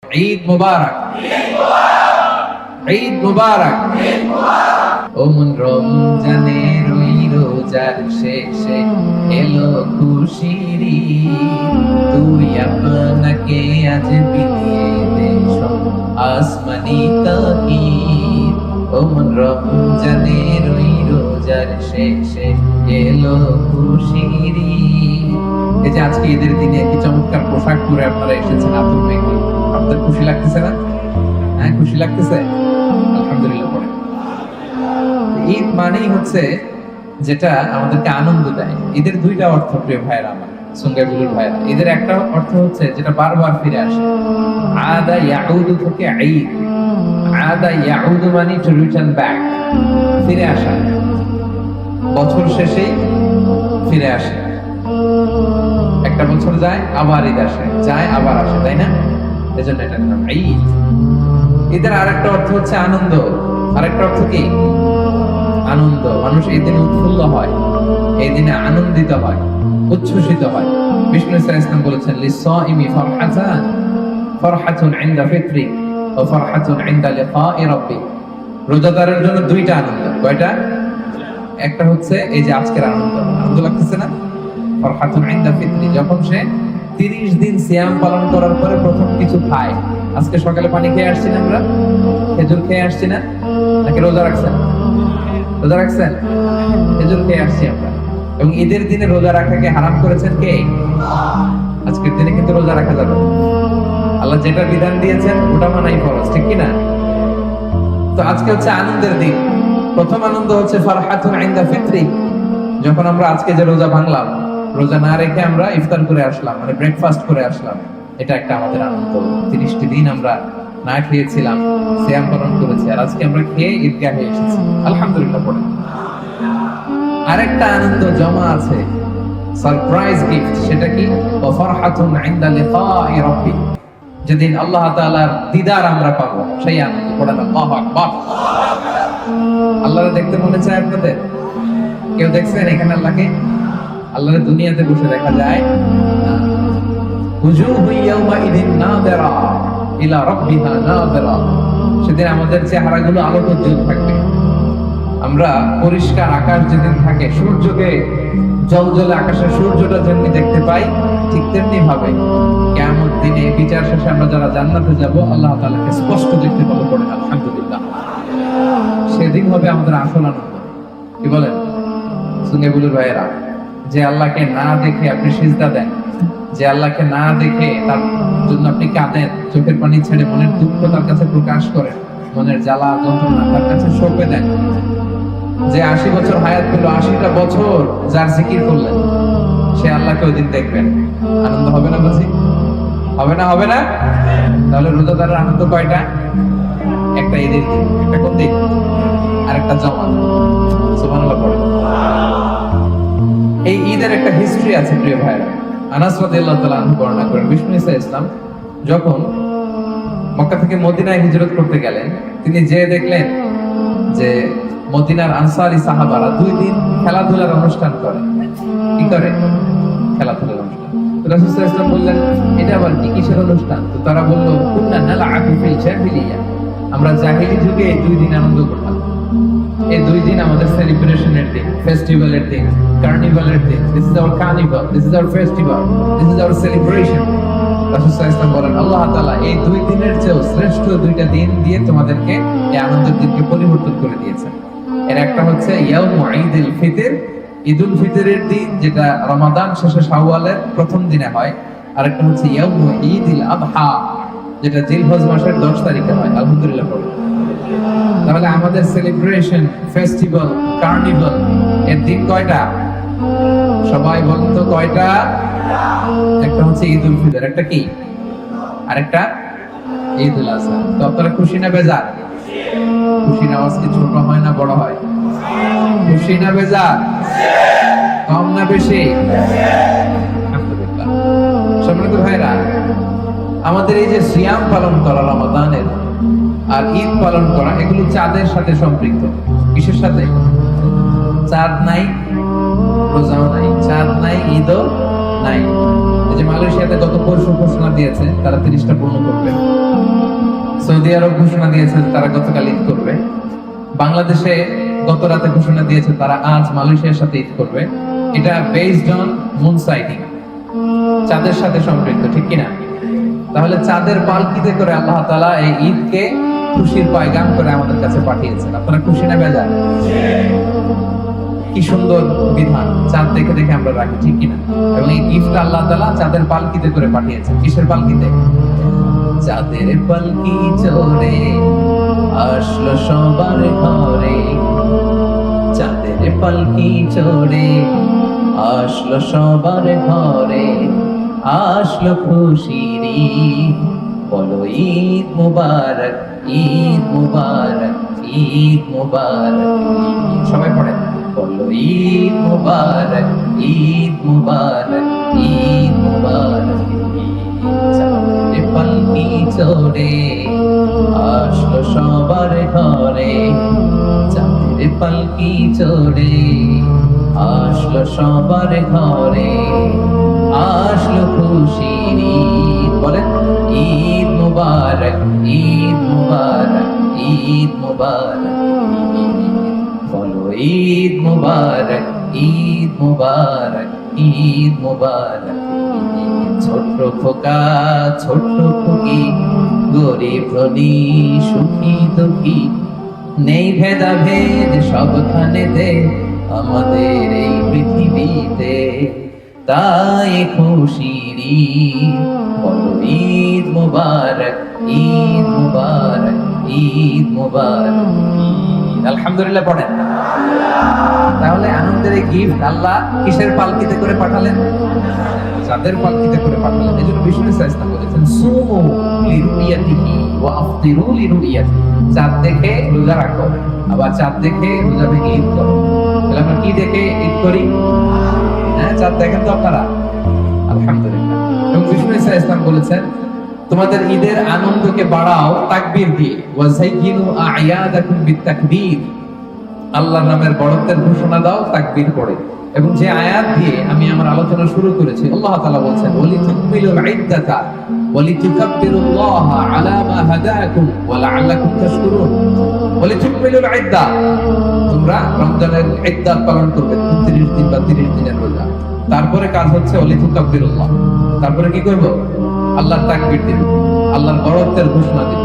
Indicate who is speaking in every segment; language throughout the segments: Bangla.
Speaker 1: ঈদ মুবারক, ঈদ মুবারক। ও মন রমজানের ওই রোজার শেষে এলো খুশির ঈদ, তুই আপনাকে আজ বিলিয়ে দে আসমানি তাকিদ। ও মন রমজানের ওই রোজার শেষে এলো খুশির ঈদ। এই যে আজকে ঈদের দিনে কি চমৎকার পোশাক পরে আপনারা এসেছেন আতুর মেঘে, আপনাদের খুশি লাগতেছে না? হ্যাঁ, খুশি লাগতেছে, আলহামদুলিল্লাহ পড়ে। ঈদ মানেই হচ্ছে যেটা আমাদেরকে আনন্দ দেয়। ঈদের দুইটা অর্থ প্রিয় ভাইরা আমার, সুঙ্গাইগুলোর ভাইরা। ঈদের একটা অর্থ হচ্ছে যেটা বারবার ফিরে আসে, আদা ইয়াউদু থেকে ঈদ। আদা ইয়াউদু মানে টু রিটার্ন ব্যাক, ফিরে আসা, বছর শেষেই ফিরে আসে। একটা বছর যায় আবার ঈদ আসে, যায় আবার আসে, তাই না? এজন্য এটার নাম ঈদ। ঈদের আরেকটা অর্থ হচ্ছে আনন্দ। আরেকটা অর্থ কি? আনন্দ। মানুষ এই দিনে উৎফুল্ল হয়, এই দিনে আনন্দিত হয়, উচ্ছ্বসিত হয়। বিষ্ণু সাল্লাল্লাহু আলাইহি ওয়াসাল্লাম বলেছেন, লিসাইমি ফারহাতান, ফারহাতুন ইনদা ফিত্রি ওয়া ফারহাতুন ইনদা লিকাই রাব্বি। রোজাদারের জন্য দুইটা আনন্দ। কয়টা? একটা হচ্ছে এই যে আজকের আনন্দ, আনন্দ লাগতেছে না? ফারহাতুন ইনদা ফিত্রি, যখন সে 30 দিন সিয়াম পালন করার পরে প্রথম কিছু খায়। আজকে সকালে পানি খেয়ে আসছি না আমরা, খেজুর খেয়ে আসছি না, নাকি রোজা রাখছেন? রোজা রাখছেন, খেজুর খেয়ে আসছি আমরা। এবং ঈদের দিনে রোজা রাখাকে হারাম করেছেন কে? আজকের দিনে কিন্তু রোজা রাখা যাবে, আল্লাহ যেটা বিধান দিয়েছেন ওটা মানাই ফরজ, ঠিক কি না? তো আজকে হচ্ছে আনন্দের দিন। প্রথম আনন্দ হচ্ছে ফারহাতুন ইনদা ফিত্রি, যখন আমরা আজকে যে রোজা ভাঙলাম, রোজা না রেখে আমরা ইফতার করে আসলাম, মানে ব্রেকফাস্ট করে আসলাম, এটা একটা আমাদের আনন্দ। 30টি দিন আমরা না খেয়েছিলাম, সিয়াম পালন করেছি, আর আজকে আমরা খেয়ে ঈদগাহে এসেছি, আলহামদুলিল্লাহ পড়ে। আরেকটা আনন্দ জমা আছে, সারপ্রাইজ গিফট। সেটা কি? ওয়া ফারহাতুন ইনদা লিকাই রাব্বি, যেদিন আল্লাহ তাআলার দিদার আমরা পাবো, সেই আনন্দ। পড়েন আল্লাহু আকবার। আল্লাহকে দেখতে মনে চায় আপনাদের? কেউ দেখছেন এখানে আল্লাহকে? আল্লাহর দুনিয়াতে বসে দেখা যায় না। উজুহু ইয়াওমাইদিন নাযিরা ইলা রাব্বিহা নাযিরা, সেদিন আমাদের চেহারাগুলো আলোকোজ্জ্বল থাকবে। আমরা পরিষ্কার আকাশ যেদিন থাকে, সূর্যকে জ্বলজ্বলে আকাশে সূর্যটা যেমনি দেখতে পাই, ঠিক তেমনি ভাবে কিয়ামত দিনে বিচার শেষে আমরা যারা জান্নাতে যাব, আল্লাহ তাআলাকে স্পষ্ট দেখতে পাবো। পড়েন আলহামদুলিল্লাহ। সেদিন হবে আমাদের আসল আনন্দ। কি বলেন সুন্নাহগুলোর ভাইয়েরা? যে আল্লাহকে না দেখে আপনি সিজদা দেন, যে আল্লাহকে না দেখে তার জন্য আপনি কাঁদেন, চোখের পানি ছেড়ে মনের দুঃখ তার কাছে প্রকাশ করেন, মনের জ্বালা যন্ত্রণা তার কাছে সঁপে দেন, যে 80 বছর হায়াত পেল, 80টা বছর যার জিকির করলেন, সে আল্লাহকে ওই দিন দেখবেন। আনন্দ হবে না? বুঝি হবে না? হবে না? তাহলে রোজাদারের আনন্দ কয়টা? একটা ঈদের দিন, একটা কোন দিন, আর একটা জমা। সুবহানাল্লাহ পড়ে। এই ঈদের একটা হিস্ট্রি আছে প্রিয় ভাইরা। আনাস রাদিয়াল্লাহু তাআলা আনহু বর্ণনা করেন, বিষ্ণু ইসলাম যখন মক্কা থেকে মদিনায় হিজরত করতে গেলেন, তিনি যে দেখলেন যে মদিনার আনসারী সাহাবারা 2 দিন খেলাধুলার অনুষ্ঠান করে। কি করে? খেলাধুলার অনুষ্ঠান। রাসূল সাল্লাল্লাহু আলাইহি ওয়াসাল্লাম বললেন, এটা আবার কি, কিসের অনুষ্ঠান? তো তারা বলল, কুননা নালআবু ফিল জাহিলিয়া, আমরা জাহিলি যুগে এই 2 দিন আনন্দ করতাম। এই 2 দিন আমাদের সেলিব্রেশনের দিন, ফেস্টিভ্যালের দিন, কার্নিভালের দিন। This is our carnival, this is our festival, this is our celebration. রাসূল সাল্লাল্লাহু আলাইহি ওয়াসাল্লাম বলেন, আল্লাহ তাআলা এই 2 দিনের চেয়েও শ্রেষ্ঠ 2টা দিন দিয়ে তোমাদেরকে এই আনন্দের দিনকে পরিবর্তন করে দিয়েছেন। এর একটা হচ্ছে ইয়াউমু ঈদুল ফিতর, ঈদুল ফিতরের দিন, যেটা রমাদান শেষে শাওয়ালের প্রথম দিনে হয়। আরেকটা হচ্ছে ইয়াউমু ঈদুল আযহা, যেটা জিলহজ মাসের 10 তারিখে হয়। আলহামদুলিল্লাহ পড়ো। তাহলে আমাদের সেলিব্রেশন, ফেস্টিভ্যাল, কার্নিভাল এর দিন কয়টা? সবাই বলেন তো কয়টা? একটা হচ্ছে ঈদুল ফিতর, একটা কি, আরেকটা ঈদুল আযহা। তো আপনারা খুশি না বেজার? খুশির আওয়াজ কি ছোট হয় না বড় হয়? খুশি না বেজার? কম না বেশি? আলহামদুলিল্লাহ। সম্মানিত ভাইরা, আমাদের এই যে সিয়াম পালন করা রমাদানের আর ঈদ পালন করা, এগুলো চাঁদের সাথে সম্পৃক্ত। কিসের সাথে? চাঁদ নাই রোজাও নাই, চাঁদ নাই ঈদও নাই। এই যে মালয়েশিয়াতে গত পরশু ঘোষণা দিয়েছে তারা 30টা পূর্ণ করবে, সৌদি আরব ঘোষণা দিয়েছে তারা গতকাল ঈদ করবে, বাংলাদেশে গত রাতে ঘোষণা দিয়েছে তারা আজ মালয়েশিয়ার সাথে ঈদ করবে। এটা বেসড অন মুন সাইটিং, চাঁদের সাথে সম্পৃক্ত, ঠিক কিনা? তাহলে চাঁদের পালকিতে করে আল্লাহ তাআলা এই ঈদকে খুশির পয়গাম করে আমাদের কাছে পাঠিয়েছেন। আপনারা খুশি না বেজার? কি সুন্দর বিধান, চাঁদ দেখে দেখে আমরা রাখি, ঠিক কিনা? এবং এই গিফটটা আল্লাহ তাআলা চাঁদের পালকিতে করে পাঠিয়েছেন। কিসের পালকিতে? চাঁদের পালকি চড়ে আসলো সবার ঘরে, চাঁদের পালকি চড়ে আসলো সবার ঘরে, আসলো খুশির ঈদ, বলো ঈদ মুবারক, ঈদ মুবারক, ঈদ মুবারক। সবাই পড়ে, বলো ঈদ মুবারক, ঈদ মুবারক, ঈদ মুবারক। চাঁদের পালকি চড়ে আসলো সবার ঘরে, চাঁদের পালকি চড়ে আসলো সবার ঘরে, আসলো খুশির ঈদ। বলেন ঈদ মুবারক, ঈদ মুবারক, ঈদ মুবারক। বলো ঈদ মুবারক, ঈদ মুবারক, ঈদ মুবারক। ছোট্ট খোকা ছোট্ট খুকি, গরিব ধনী সুখী দুঃখী, নেই ভেদাভেদ সবখানেতে আমাদের এই পৃথিবীতে, তাই খুশির ঈদ। বলো ঈদ মুবারক, ঈদ মুবারক, ঈদ মুবারক। আলহামদুলিল্লাহ পড়েন। তাহলে আনন্দের এই গিফট আল্লাহ কিসের পালকিতে করে পাঠালেন? চাঁদের পালকিতে করে পাঠালেন। এই জন্য বিষ্ণু ইসলাম বলেছেন সুমু লিরুইয়াতিহি ওয়া আফতিরু লিরুইয়াতিহি। চাঁদ দেখে রোজা রাখো, আবার চাঁদ দেখে রোজা ভেঙে ঈদ করো। তাহলে আমরা কি দেখে ঈদ করি? হ্যাঁ, চাঁদ দেখেন তো আপনারা? আলহামদুলিল্লাহ। এবং বিষ্ণু ইসলাম বলেছেন তোমাদের ঈদের আনন্দকে বাড়াও তাকবীর দিয়ে, ওয়া যায়্যিনু আ'য়াদাকুম বিত-তাকবীর। আল্লাহর নামের বড়ত্বের ঘোষণা দাও তাকবীর পড়ে। এবং যে আয়াত দিয়ে আমি আমার আলোচনা শুরু করেছি, আল্লাহ তাআলা বলছেন ওয়ালিতুকমিলুল ইদ্দাতা ওয়ালিতুকাব্বিরুল্লাহা আলা মা হাদাকুম ওয়া লাআল্লাকুম তাশকুরুন। ওয়ালিতুকমিলুল ইদ্দা, তোমরা রমজানের ইদ্দাত পালন করবে, 29 দিন বা 30 দিনের রোজা। তারপরে কাজ হচ্ছে ওয়ালিতুকাব্বিরুল্লাহ, তারপরে কি করব? আল্লাহর তাকবীর দিব, আল্লাহর বড়ত্বের ঘোষণা দিব।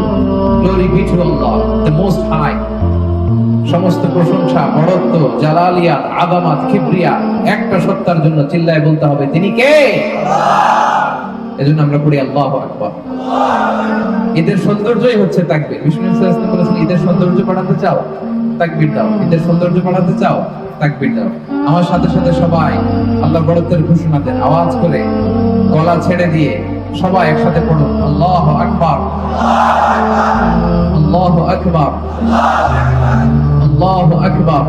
Speaker 1: Glory be to Allah the most high. সমস্ত প্রশংসা, বড়ত্ব, জালালিয়াত, আযামাত, কিবরিয়া একটা সত্তার জন্য। চিল্লায় বলতে হবে তিনি কে? আল্লাহ। এজন্য আমরা পড়ি আল্লাহু আকবার। ঈদের সৌন্দর্যই হচ্ছে তাকবীর। বিষ্ণু সাল্লাল্লাহু আলাইহি ওয়াসাল্লাম বলেছেন ঈদের সৌন্দর্য বাড়াতে চাও, তাকবীর দাও। ঈদের সৌন্দর্য বাড়াতে চাও, তাকবীর দাও। আমার সাথে সাথে সবাই আল্লাহর বড়ত্বের ঘোষণা দেন আওয়াজ করে, গলা ছেড়ে দিয়ে সবাই একসাথে পড়ুন আল্লাহু আকবার, আল্লাহু আকবার, আল্লাহু আকবার।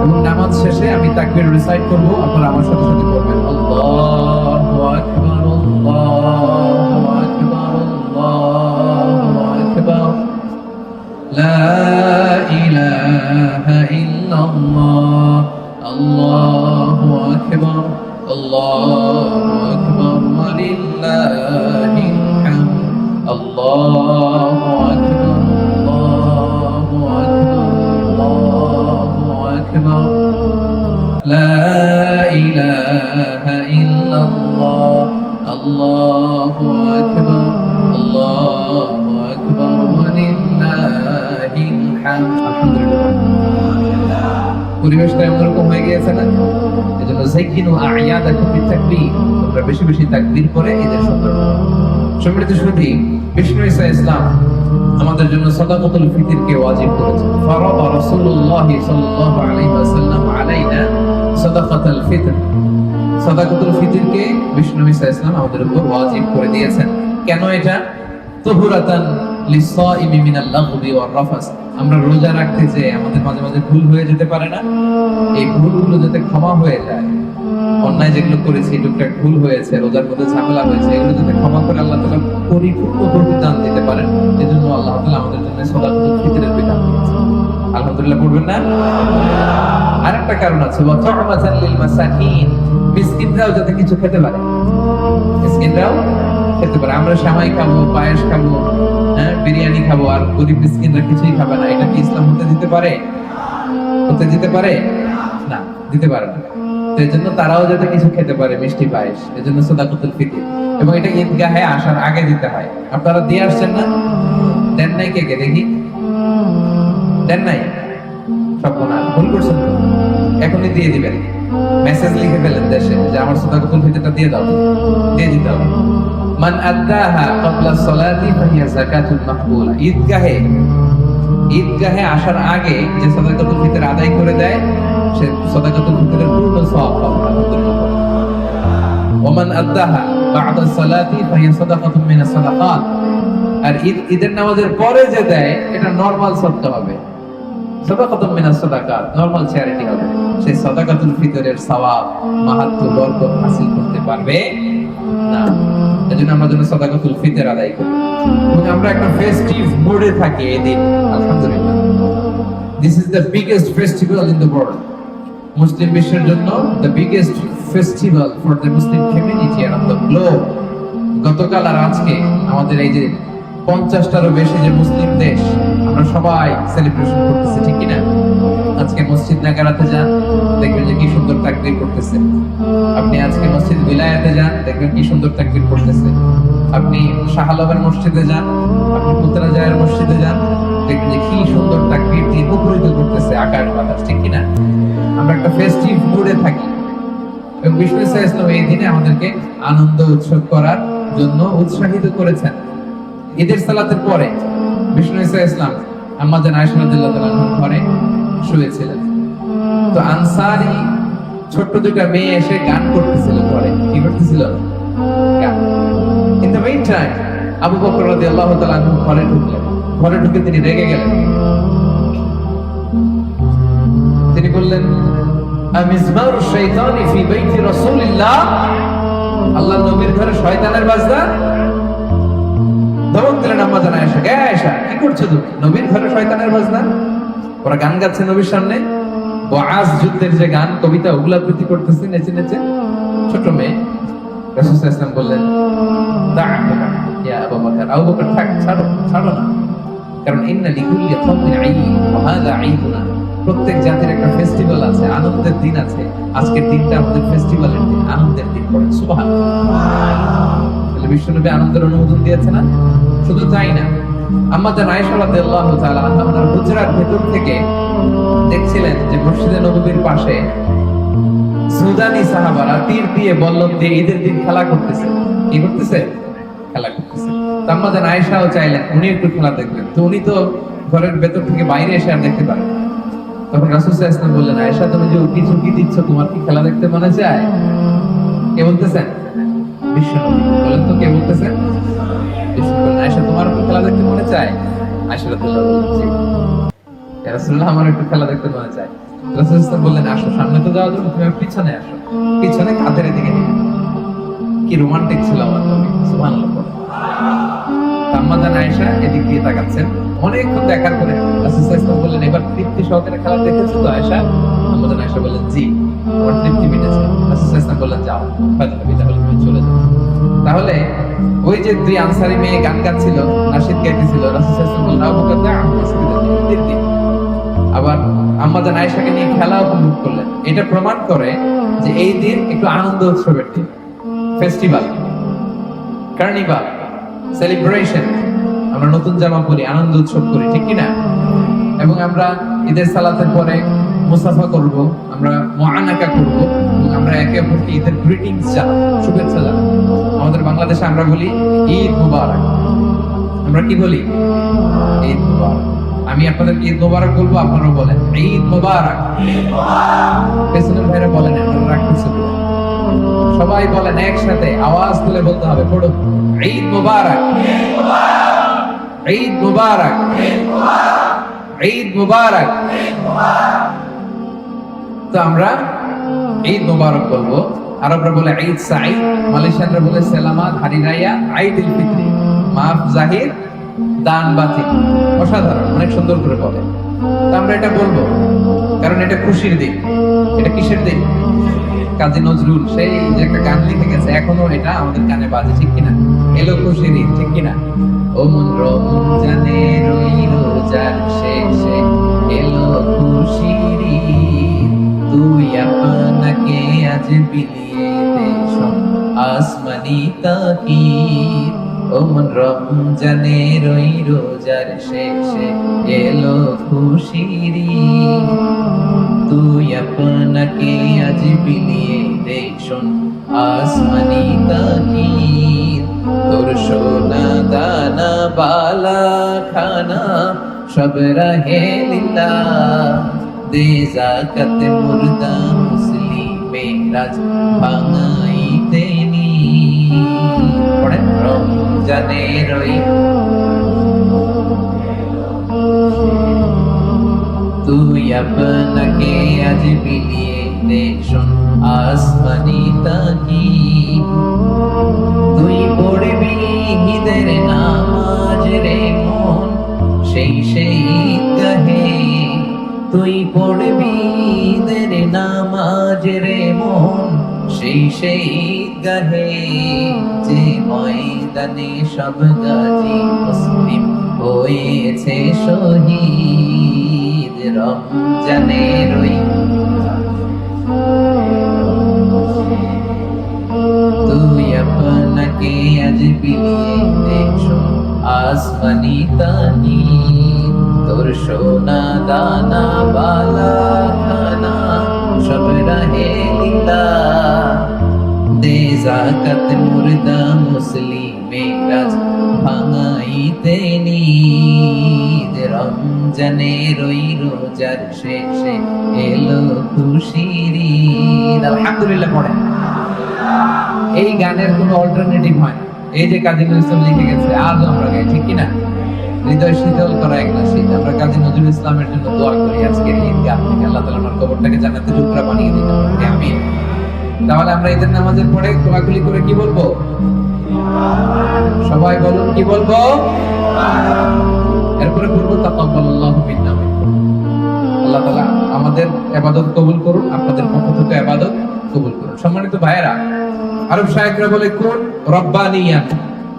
Speaker 1: এবং নামাজ শেষে আমি তাকবীর রিসাইট করব, আপনারা আমার সাথে সাথে পড়বেন আল্লাহু আকবার, আল্লাহু আকবার, আল্লাহু আকবার, লা ইলাহা ইল্লাল্লাহ, আল্লাহু আকবার, আল্লাহু আকবার, ওয়া লিল্লাহিল হামদ, আল্লাহু আকবার, আল্লাহু আকবার, আল্লাহু আকবার, লা ইলাহা ইল্লাল্লাহ, আল্লাহু আকবার, আল্লাহু আকবার, ওয়া লিল্লাহিল হামদ। আলহামদুলিল্লাহ। পরিবেশটা এরকম হয়ে গিয়েছে না? এজন্য যায়্যিনু আ'য়াদাকুম বিত-তাকবীর, তোমরা বেশি বেশি তাকবীর করে ঈদের সৌন্দর্য। সম্মানিত সুধী, বিষ্ণু ঈসা ইসলাম আমাদের জন্য সাদাকাতুল ফিতরকে ওয়াজিব করেছেন। ফারাদা রাসূলুল্লাহ সাল্লাল্লাহু আলাইহি ওয়াসাল্লাম আলাইনা সাদাকাতুল ফিতর। সাদাকাতুল ফিতরকে বিষ্ণু ঈসা ইসলাম আমাদের উপর ওয়াজিব করে দিয়েছেন। কেন এটা? তুহুরাতান লিস-সাইমি মিনাল লাগবি ওয়ার রাফাস। আমরা রোজা রাখতে যে আমাদের মাঝে মাঝে ভুল হয়ে যেতে পারে না? এই ভুলগুলো যাতে ক্ষমা হয়ে যায়, অন্যায় যেগুলো করেছি, টুকটাক ভুল হয়েছে, রোজার মধ্যে ঝামেলা হয়েছে, এগুলো যাতে ক্ষমা করে আল্লাহ তাআলা পরিপূর্ণ প্রতিদান দিতে পারেন, এজন্য আল্লাহ তাআলা আমাদের জন্য সাদাকাতুল ফিতরের বিধান দিয়েছেন। আলহামদুলিল্লাহ পড়বেন না? আরেকটা কারণ আছে, ওয়া তু'মাতান লিল মাসাকিন, মিসকিনরাও যাতে কিছু খেতে পারে, মিসকিনরাও খেতে পারে। আমরা সেমাই খাবো, পায়েস খাবো, হ্যাঁ, বিরিয়ানি খাবো, আর গরিব মিসকিনরা কিছুই খাবে না, এটা কি ইসলাম হতে দিতে পারে? হতে দিতে পারে না, দিতে পারে না। তো এই জন্য তারাও যাতে কিছু খেতে পারে, মিষ্টি পায়েস, এই জন্য সাদাকাতুল ফিতর। এবং এটা ঈদগাহে আসার আগে দিতে হয়। আপনারা দিয়ে আসছেন না? দেন নাই কে কে দেখি? দেন নাই? সব গুনাহ ভুল করছেন তো, এখনই দিয়ে দিবেন। মেসেজ লিখে ফেলেন দেশে যে আমার সাদাকাতুল ফিতরটা দিয়ে দাও, দিয়ে দিতে হবে। মান আদাহা ক্বাবলা সলাতি ফাহিয়া যাকাতুল মাকবুলা। ঈদগাহে আসার আগে যে সাদাকাতুল ফিতর আদায় করে দেয়, সে সাদাকাতুল ফিতরের পূর্ণ সওয়াব পাবে। আলহামদুলিল্লাহ। ওমান আদাহা বা'দা সলাতি ফাহিয়া সাদাকাতুম মিনাস সাদাকাত। আর ঈদের নামাজের পরে যে দেয়, এটা নরমাল সদকা হবে, সাদাকাতুম মিনাস সাদাকাত, নরমাল চ্যারিটি হবে। সেই সাদাকাতুল ফিতরের সওয়াব, মাহাত্ম্য, বরকত হাসিল করতে পারবে না। এজন্য আমরা যেন সাদাকাতুল ফিতর আদায় করি এবং আমরা একটা ফেস্টিভ মুডে থাকি এই দিন। আলহামদুলিল্লাহ, this is the biggest festival in the world. Muslim বিশ্বের জন্য the biggest festival for the Muslim community around the globe. গতকাল আর আজকে আমাদের এই যে 50টারও বেশি যে মুসলিম দেশ, আমরা সবাই সেলিব্রেশন করতেছি, ঠিক কিনা? আজকে মসজিদ নাগারাতে যান, দেখবেন যে কি সুন্দর তাকবীর করতেছে। আপনি আজকে মসজিদ বিলায়াতে যান, দেখবেন কি সুন্দর তাকবীর করতেছে। আপনি শাহ আলমের মসজিদে যান, আপনি পুত্রাজায়ের মসজিদে যান, দেখবেন যে কি সুন্দর তাকবীর দিয়ে মুখরিত করতেছে আকাশ বাতাস, ঠিক কিনা? আমরা একটা ফেস্টিভ মুডে থাকি এবং বিষ্ণু ইসলাম এই দিনে আমাদেরকে আনন্দ উৎসব করার জন্য উৎসাহিত করেছেন। ঈদের সালাতের পরে বিষ্ণু ইসলাম আম্মা জান আয়েশা রাদিয়াল্লাহু তাআলা আনহার ঘরে শুয়েছিলেন। তো আনসারী ছোট্ট দুইটা মেয়ে এসে গান করতেছিল ঘরে। কি করতেছিল? গান। In the main time Abu Bakr রাদিয়াল্লাহু তাআলা আনহু ঘরে ঢুকলেন। ঘরে ঢুকে তিনি রেগে গেলেন। তিনি বললেন, আমিজমারু শাইতানি ফি বাইতি রাসূলিল্লাহ। আল্লাহর নবীর ঘরে শয়তানের বাজনা। ধমক দিলেন আম্মা জান আয়েশা, কে আয়েশা, কি করছো তুমি? নবীর ঘরে শয়তানের বাজনা। ওরা গান গাচ্ছে নবীর সামনে, ওয়াজ যুদ্ধের যে গান, কবিতা, ওগুলা আবৃত্তি করতেছে নেচে নেচে। ছোট মেয়ে। রাসূল সাল্লাল্লাহু আলাইহি ওয়াসাল্লাম বললেন, দা'হা ইয়া আবু বকর, আবু বকর থাক, ছাড়ো না। কারণ ইন্না লিকুল্লি কওমিন ঈদ ওয়া হাযা ঈদুনা। প্রত্যেক জাতির একটা ফেস্টিভ্যাল আছে, আনন্দের দিন আছে। আজকের দিনটা আমাদের ফেস্টিভ্যালের দিন, আনন্দের দিন। পড়েন সুবহানাল্লাহ। বিশ্বনবী আনন্দের অনুমোদন দিয়েছে না? শুধু তাই না, আম্মা জান আয়েশা রাদিয়াল্লাহু তাআলা আনহা ওনার হুজরার ভেতর থেকে দেখছিলেন যে মসজিদে নববীর পাশে সুদানি সাহাবারা তীর দিয়ে, বল্লম দিয়ে ঈদের দিন খেলা করতেছে। কি করতেছে? খেলা করতেছে। তো আম্মা জান আয়েশাও চাইলেন উনি একটু খেলা দেখবেন। তো উনি তো ঘরের ভেতর থেকে বাইরে এসে আর দেখতে পারেন। তখন রাসূল সাল্লাল্লাহু আলাইহি ওয়াসাল্লাম বললেন, আয়েশা তুমি যে উকি ঝুঁকি দিচ্ছ, তোমার কি খেলা দেখতে মনে চায়? কে বলতেছেন? বিশ্বনবী। বলেন তো কে বলতেছেন? বিশ্বনবী। আয়েশা তোমার একটু খেলা দেখতে মনে চায়? আয়েশা রাদিয়াল্লাহু তাআলা বলছেন, ইয়া রাসূলুল্লাহ আমার একটু খেলা দেখতে মনে চায়। রাসূল সাল্লাল্লাহু আলাইহি ওয়াসাল্লাম বললেন, আসো, সামনে তো যাওয়া যাবে, তুমি পিছনে আসো। পিছনে কাঁধের দিকে নিয়ে। কি রোমান্টিক ছিল আমার নবী, সুবহানাল্লাহ। আম্মা জান আয়েশা এদিক দিয়ে তাকাচ্ছেন। অনেকক্ষণ দেখার পরে রাসূল সাল্লাল্লাহু আলাইহি ওয়াসাল্লাম বললেন, এবার তৃপ্তি সহকারে খেলা দেখেছো তো আয়েশা? আম্মা জান আয়েশা বললেন, জি, আমার তৃপ্তি মিটেছে। রাসূল সাল্লাল্লাহু আলাইহি ওয়াসাল্লাম বললেন, যাও, ফাজলামি, তাহলে তুমি চলে যাও। তাহলে ওই যে দুই আনসারী মেয়ে গান গাচ্ছিল, নাশিদ গাইতেছিল, রাসূল সাল্লাল্লাহু আলাইহি ওয়াসাল্লাম বললেন, আবু বকর দা ঈদের দিন। আবার আম্মা জান আয়েশাকে নিয়ে খেলা উপভোগ করলেন। এটা প্রমাণ করে যে এই দিন একটু আনন্দ উৎসবের দিন, ফেস্টিভ্যাল, কার্নিভাল, সেলিব্রেশন। আমরা নতুন জামা পরি, আনন্দ উৎসব করি, ঠিক কিনা? এবং আমরা ঈদের সালাতের পরে মুসাফা করব, আমরা মুআনাকা করব এবং আমরা একে অপরকে ঈদের গ্রিটিংস জানাবো, শুভেচ্ছা জানাবো। আমাদের বাংলাদেশে আমরা বলি ঈদ মুবারক। আমরা কি বলি? ঈদ মুবারক। আমি আপনাদেরকে ঈদ মুবারক বলবো, আপনারাও বলেন ঈদ মুবারক। পেছনের ভাইরা বলেন, আপনারা রাগ করছেন। সবাই বলেন একসাথে, আওয়াজ তুলে বলতে হবে। পড়ুন, ঈদ মুবারক, ঈদ মুবারক, ঈদ মুবারক। তো আমরা ঈদ মুবারক বলবো। আরবরা বলে ঈদ সাঈদ, মালয়েশিয়ানরা বলে সালামাত, হারি রাইয়া, ঈদুল ফিতর, মাফ জাহির, দান বাতিল। অসাধারণ, অনেক সুন্দর করে বলে। তো আমরা এটা বলবো কারণ এটা খুশির দিন। এটা কিসের দিন? কাজী নজরুল সেই যে একটা গান লিখে গেছে, এখনো এটা আমাদের কানে বাজে, ঠিক কিনা? এলো খুশির ঈদ, ঠিক কিনা? ও মন রমজানের ওই রোজার শেষে এলো খুশির ঈদ, তুই আপনাকে আজ বিলিয়ে দে শোন আসমানি তাকিদ। ও মন রমজানের ওই রোজার শেষে এলো খুশির ঈদ, তুই আপনাকে আজ বিলিয়ে দে শোন আসমানি তাকিদ। তোর সোনা দানা বালা খানা সব রাহে লিল্লাহ, দে যাকাত মুর্দা মুসলিমেরাজ ভাঙাইতে নি। পড়েন রমজানের ওই তুই আপনাকে আজ বিলিয়ে দে শোন আসমানি তাকিদ। তুই পড়বি ঈদের নামাজ রে মন সেই সেই ঈদগাহে, তুই পড়বি ঈদের নামাজ রে মন সেই সেই ঈদগাহে, যে ময়দানে সব গাজী মুসলিম হয়েছে শহীদ। রমজানের ওই তুই আপনাকে আজ বিলিয়ে দে শোন আসমানি তাকিদ। তোর সোনা দানা বালা খানা সব রাহে লিল্লাহ, দে যাকাত মুর্দা মুসলিমেরাজ ভাঙাইতে নিদ। রমজানের ওই রোজার শেষে এলো খুশির ঈদ। আলহামদুলিল্লাহ পড়েন। এই গানের কোনো অল্টারনেটিভ হয় না। এই যে কাজী নজরুল ইসলাম লিখে গেছে, আজও আমরা গাই, ঠিক কিনা? হৃদয় শীতল করা এক না শীত। আমরা কাজী নজরুল ইসলামের জন্য দোয়া করি আজকের ঈদ গান থেকে, আল্লাহ তাআলা আমার কবরটাকে জান্নাতে টুকরা বানিয়ে দিন, আমিন। তাহলে আমরা ঈদের নামাজের পরে কোলাকুলি করে কি বলবো? সবাই বলুন, কি বলবো? এরপরে বলবো তাকাব্বালাল্লাহু মিন্না। আল্লাহ তাআলা আমাদের ইবাদত কবুল করুন, আপনাদের পক্ষ থেকে ইবাদত কবুল করুন। সম্মানিত ভাইয়েরা, আরব শায়েখরা বলে কোন রব্বানিয়ান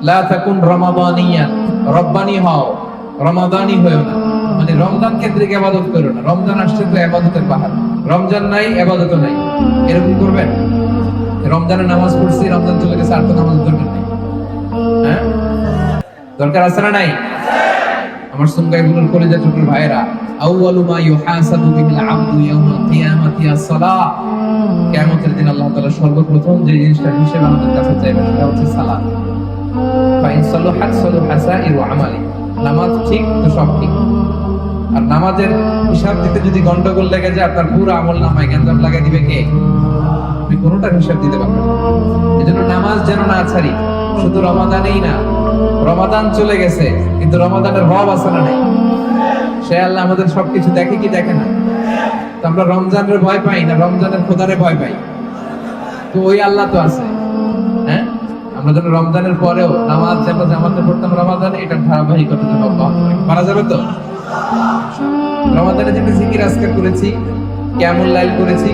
Speaker 1: লা তাকুন রমাদানিয়ান, রব্বানি হও, রমাদানি হয়ো না। মানে রমজান কেন্দ্রিক ইবাদত করো না। রমজান আসছে তো ইবাদতের পাহাড়, রমজান নাই ইবাদত নাই, এরকম করবেন? রমজানে নামাজ পড়ছি, রমজান চলে গেছে, আর তো নামাজ দরকার নাই। হ্যাঁ, দরকার আছে না নাই? আমার সুঙ্গাইগুলোর কলেজের ছোট ভাইয়েরা, আউয়ালু মা ইউহাসাবু বিল আবদু ইয়াউমাল কিয়ামাতি আস-সালাহ। কিয়ামতের দিন আল্লাহ তাআলা সর্বপ্রথম যে জিনিসটা হিসেব আমাদের কাছে চাইবে সেটা হচ্ছে সালাত। ফাইন সালাহাত সালাহা সাইরু আমালি, নামাজ ঠিক তো সব ঠিক। আর নামাজের হিসাব দিতে যদি গন্ডগোল লেগে যায়, আপনার পুরো আমল নামায় গ্যাঞ্জাম লাগাই দিবে কে? আপনি কোনোটার হিসাব দিতে পারবেন না। এজন্য নামাজ যেন না ছাড়ি, শুধু রমাদানেই না, রমাদান চলে গেছে কিন্তু রমাদানের রব আছে না নাই? সে আল্লাহ আমাদের সবকিছু দেখে কি দেখে না? তো আমরা রমজানের ভয় পাই না, রমজানের খোদারে ভয় পাই? তো ওই আল্লাহ তো আছে। হ্যাঁ, আমরা যেন রমজানের পরেও নামাজ যেমন জামাতে পড়তাম রমাদানে, এটার ধারাবাহিকতা যেন অব্যাহত রাখি। পারা যাবে তো? রমাদানে যেটা জিকির আজকার করেছি, কিয়ামুল লাইল করেছি,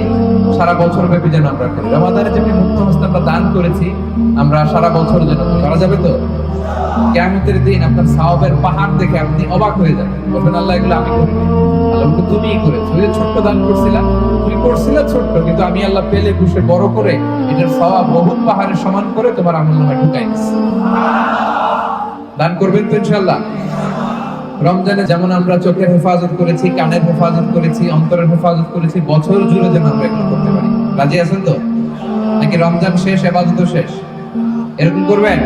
Speaker 1: সারা বছর ব্যাপী যেন আমরা করি। রমাদানে যেমনি মুক্ত হস্তে আমরা দান করেছি, আমরা সারা বছর যেন করি। পারা যাবে তো? কিয়ামতের দিন আপনার সওয়াবের পাহাড় দেখে আপনি অবাক হয়ে যাবেন, বলবেন আল্লাহ এগুলো আমি করিনি, আল্লাহ তুমিই করেছো। ওই যে ছোট্ট দান করছিলা, তুমি করছিলা ছোট্ট, কিন্তু আমি আল্লাহ পেলে পুষে বড় করে এটার সওয়াব বহুত পাহাড়ের সমান করে তোমার আমলনামায় ঢুকাই দিচ্ছি। দান করবেন তো ইনশাআল্লাহ? রমজানে যেমন আমরা চোখের হেফাজত করেছি, কানের হেফাজত করেছি, অন্তরের হেফাজত করেছি, বছর জুড়ে যেন আমরা এগুলো করতে পারি। রাজি আছেন তো? নাকি রমজান শেষ ইবাদত শেষ? এরকম করবেন?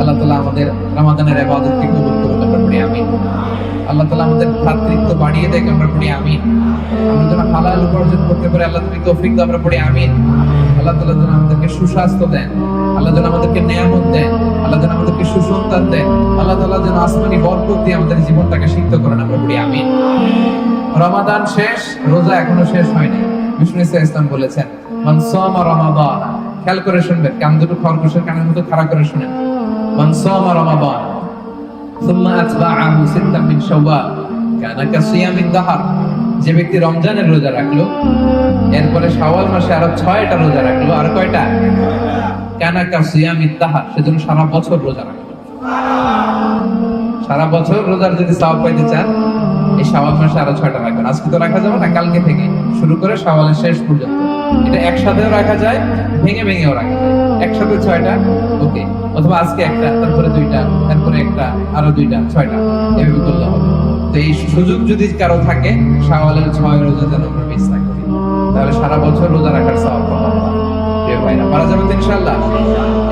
Speaker 1: আল্লাহ তাআলা আমাদের রমাদানের ইবাদতকে কবুল করুন, আমরা পড়ি আমিন। আল্লাহ তাআলা আমাদের ভ্রাতৃত্ব বাড়িয়ে দেয়, আমরা পড়ি আমিন। আমরা যেন হালাল উপার্জন করতে পারি, আল্লাহ তুমি তৌফিক দাও, আমরা পড়ি আমিন। আল্লাহ তাআলা যেন আমাদেরকে সুস্বাস্থ্য দেন, আল্লাহ যেন আমাদেরকে নিয়ামত দেন, আল্লাহ যেন আমাদেরকে সুসন্তান দেন, আল্লাহ তাআলা যেন আসমানি বরকত দিয়ে আমাদের জীবনটাকে সিক্ত করেন, আমরা পড়ি আমিন। রমাদান শেষ, রোজা এখনো শেষ হয়নি। বিষ্ণু ইসলাম বলেছেন, মান সামা রমাদান, খেয়াল করে শুনবেন, কান দুটো খরগোশের কানের মতো খাড়া করে শুনেন। মান সামা রমাদান সুম্মা আতবাআহু সিত্তাম মিন শাওয়াল কানা কাসিয়ামিদ দাহর, যে ব্যক্তি রমজানের রোজা রাখলো, এরপরে শাওয়াল মাসে আরো 6টা রোজা রাখলো, আর কয়টা? কানা কা সিয়ামিত দাহর, সেজন্য সারা বছর রোজা রাখলো। সারা বছর রোজার যদি সওয়াব পাইতে চান, এই শাওয়াল মাসে আরো 6টা রাখবেন। আজকে তো রাখা যাবে না, কালকে থেকে শুরু করে শাওয়ালের শেষ পর্যন্ত। এটা একসাথেও রাখা যায়, ভেঙে ভেঙেও রাখা যায়। একসাথে 6টা, ওকে, অথবা আজকে একটা, তারপরে 2টা, তারপরে একটা, আরো 2টা, 6টা, এভাবে করলে হবে। তো এই সুযোগ যদি কারো থাকে, শাওয়ালের 6 রোজা যেন আমরা মিস না করি, তাহলে সারা বছর রোজা রাখার সওয়াব পাবো আমরা। প্রিয় ভাইরা, পারা যাবে তো ইনশাআল্লাহ?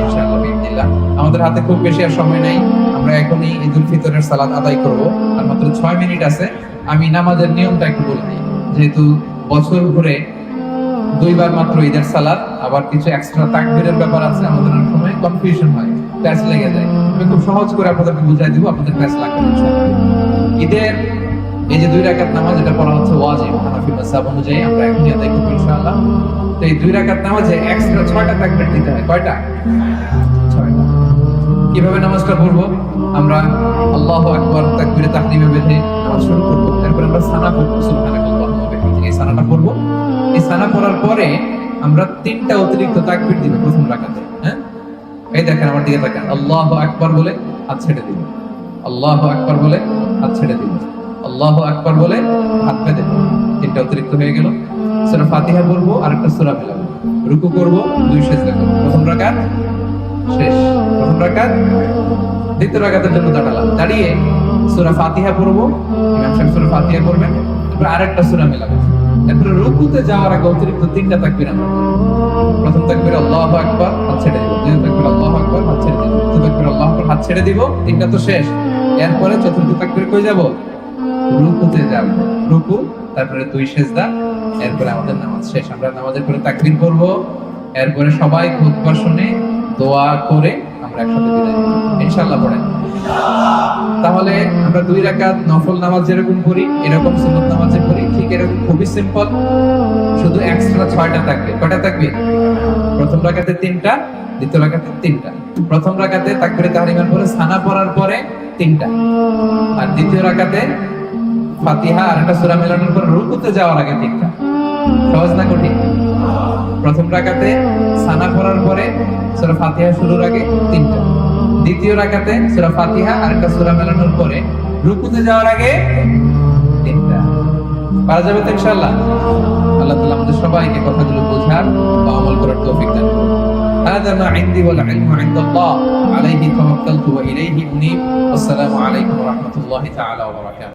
Speaker 1: ইনশাআল্লাহ, বিসমিল্লাহ। আমাদের হাতে খুব বেশি আর সময় নাই, আমরা এখনই ঈদুল ফিতরের সালাত আদায় করব, আর মাত্র 6 মিনিট আছে। আমি নামাজের নিয়মটা একটু বলে দিই, যেহেতু বছর ঘুরে 2বার মাত্র ঈদের সালাত, আবার কিছু এক্সট্রা তাকবীরের ব্যাপার আছে, আমাদের অনেক সময় কনফিউশন হয়, প্যাচ লেগে যায়। আমি খুব সহজ করে আপনাদেরকে বুঝাই দিব, আপনাদের প্যাচ লাগবে না ইনশাআল্লাহ। ঈদের এই যে 2 রাকাত নামাজ, এটা পড়া হচ্ছে ওয়াজিব হানাফি মাযহাব অনুযায়ী, আমরা এখনই আদায় করব ইনশাআল্লাহ। তো এই 2 রাকাত নামাজে এক্সট্রা 6টা তাকবীর দিতে হয়। কয়টা? 6টা। কিভাবে নামাজটা পড়বো? আমরা আল্লাহু আকবার তাকবীরে তাহরিমে বেঁধে নামাজ শুরু করব। তারপর আমরা সানা পড়ব, সুবহানাল্লাহি ওয়া বিহামদিহি। এই সানাটা পড়ব। এই সানা পড়ার পরে আমরা 3টা অতিরিক্ত তাকবীর দিব প্রথম রাকাতে। হ্যাঁ, এই দেখেন, আমার দিকে তাকান। আল্লাহু আকবার বলে হাত ছেড়ে দিব, আল্লাহু আকবার বলে হাত ছেড়ে দিব, আল্লাহু আকবার বলে হাত পেতে দিব। 3টা অতিরিক্ত হয়ে গেল। সূরা ফাতিহা পড়বো, আর একটা সূরা মিলাবো, রুকু করব, 2 সিজদা করব। প্রথম রাকাত শেষ। প্রথম রাকাত। দ্বিতীয় রাকাতের জন্য দাঁড়ালাম, দাঁড়িয়ে সূরা ফাতিহা পড়বো, ইমাম সাহেব সূরা ফাতিহা পড়বেন, তারপর আরেকটা সূরা মিলাবেন। তারপরে রুকুতে যাওয়ার আগে অতিরিক্ত 3টা তাকবীর আমরা করব। প্রথম তাকবীর আল্লাহু আকবার, হাত ছেড়ে দিব। দ্বিতীয় তাকবীর আল্লাহু আকবার, হাত ছেড়ে দিব। তৃতীয় তাকবীর আল্লাহু আকবার, হাত ছেড়ে দিব। 3টা তো শেষ। এরপরে চতুর্থ তাকবীর কই যাব? রুকুতে যাব। রুকু, তারপরে 2 সিজদা, এরপরে আমাদের নামাজ শেষ। আমরা নামাজের পরে তাকবীর পড়ব, এরপরে সবাই খুতবা শুনে দোয়া করে আমরা একসাথে বিদায় নিব ইনশাআল্লাহ। পড়েন। তাহলে আমরা 2 রাকাত নফল নামাজ যেরকম পড়ি, এরকম সুন্নাত নামাজে পড়ি, ঠিক এরকম খুবই সিম্পল, শুধু এক্সট্রা 6টা তাকবীর। কয়টা তাকবীর? প্রথম রাকাতে 3টা, দ্বিতীয় রাকাতে 3টা। প্রথম রাকাতে তাকবীরে তাহরিমার পরে সানা পড়ার পরে 3টা, আর দ্বিতীয় রাকাতে ফাতিহা আর একটা সূরা মেলানোর পর রুকুতে যাওয়ার আগে 3টা। সহজ না কঠিন? প্রথম রাকাতে সানা পড়ার পরে সূরা ফাতিহা শুরুর আগে 3টা, দ্বিতীয় রাকাতে সূরা ফাতিহা আর একটা সূরা মেলানোর পরে রুকুতে যাওয়ার আগে 3টা। পারা যাবে তো ইনশাআল্লাহ? আল্লাহ তাআলা আমাদের সবাইকে কথাগুলো বোঝার ও আমল করার তৌফিক দান করুন। هذا ما عندي والعلم عند الله عليه توكلت وإليه أنيب. والسلام عليكم ورحمة الله تعالى وبركاته.